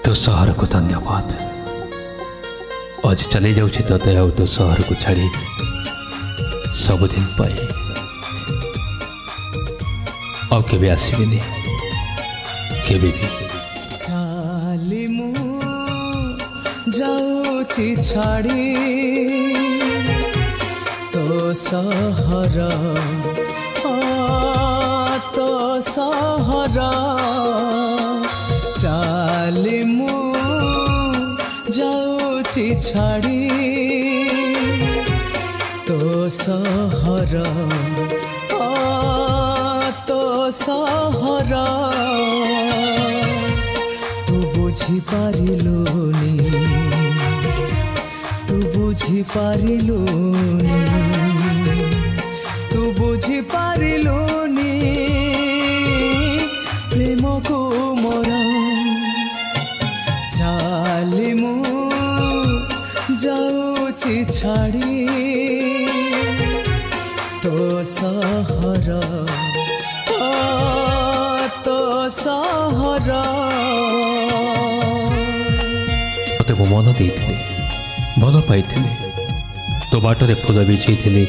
तो सहर को धन्यवाद। आज चली जाऊँ तते आ तो सहर को छाड़ी सबुदिन पाई आ केबे आसबिनी केबे भी चाली मु जाऊची छाड़ी तो सहर तो सहर चाली मु जाऊची छाड़ी तो सहर तो सहर तू बुझी पारिलुनी तू बुझी पारिलुनी तू बुझी पारिलुनी प्रेम को मोरा चाली मु जाऊची छाड़ी तो सहर तो सहर मत मन दे भल पाई तो बाटर फूल बिछे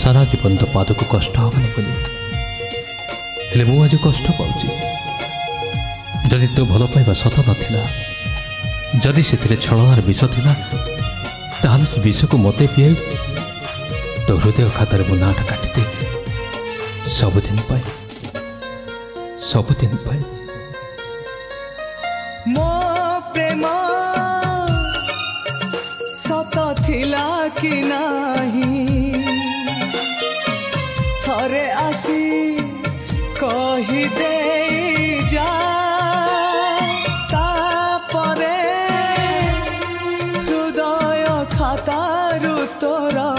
सारा जीवन तो पाद को कष्ट हेनी बोली मु आज कष्ट पाऊँ जदि तो भल पाइबा सत नाला जदि से छलनार विष थिला ताहले से विष को मते पिए तो हृदय खातार मो नाटा काटिदे सबुदिन पाए सबुदिन पाए मो प्रेम सत थिला कि नाही थरे आसी कही दे जा तापरे हृदय खातारु तोरा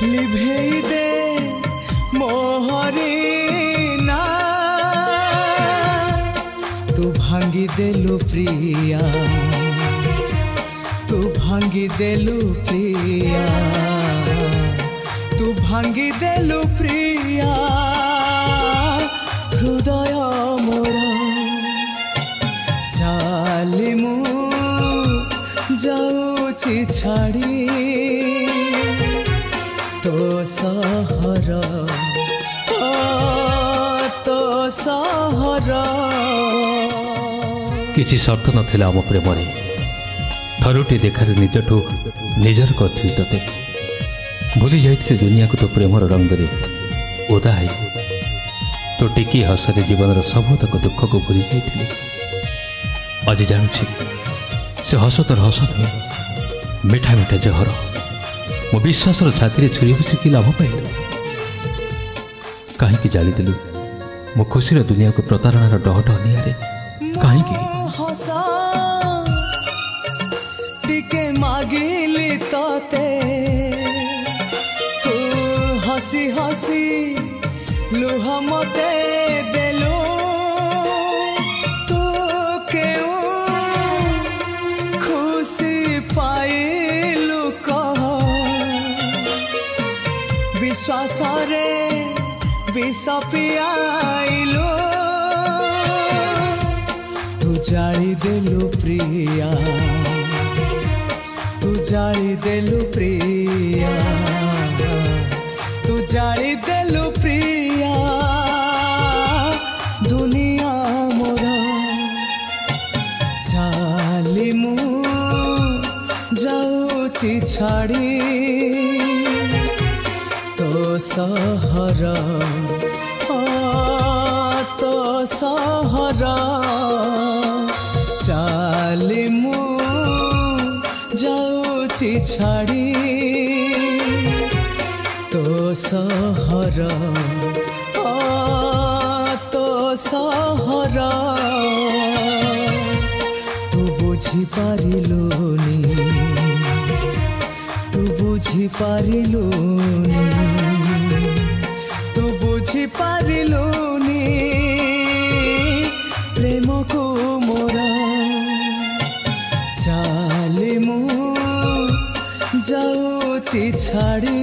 लिभेई दे मोहरी ना तू भांगी देलु प्रिया तू भांगी देलु प्रिया तू भांगी देलु प्रिया हृदय मोरा चाली मु जाऊची छाड़ी तो सहर तो सहर किसी शर्त नथिला आम प्रेम थरुटी देखार निजठू निजर करथिल तते भूली जाइथिले दुनिया को तो प्रेमर रंग ओदा है तो टिकी हसरे जीवन सबतक दुख को भूली जाइथिले आज जानुछि से हस तोर हस नुहे मिठा मिठा जहर मो विश्वास छाती छुरी बसी कि लाभ पाइल कहीं जालीदेलु मो खुशी दुनिया को प्रतारणार डहट निआरे कहीं टिके मागिली तते तू हसी हसी लुह मते देलु तू केउ खुशी पाइलु कह विश्वास रे विष पियाइलु तू जाली देलु प्रिया तू जाली देलु प्रिया तू जाली देलु प्रिया दुनिया मोरा चाली मु जाऊची छाड़ी तो सहर तो सहर चाली मु जाऊची छाड़ी तो सहर तो सहर तू बुझी पारिलुनी तू बुझी पारिलुनी तू बुझी पारिलुनी प्रेम को मोरा चाली मु जाऊची छाड़ी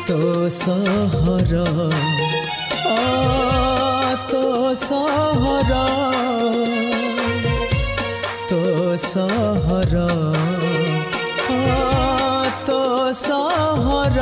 तो सहर तो सहर तो सहर तो सहर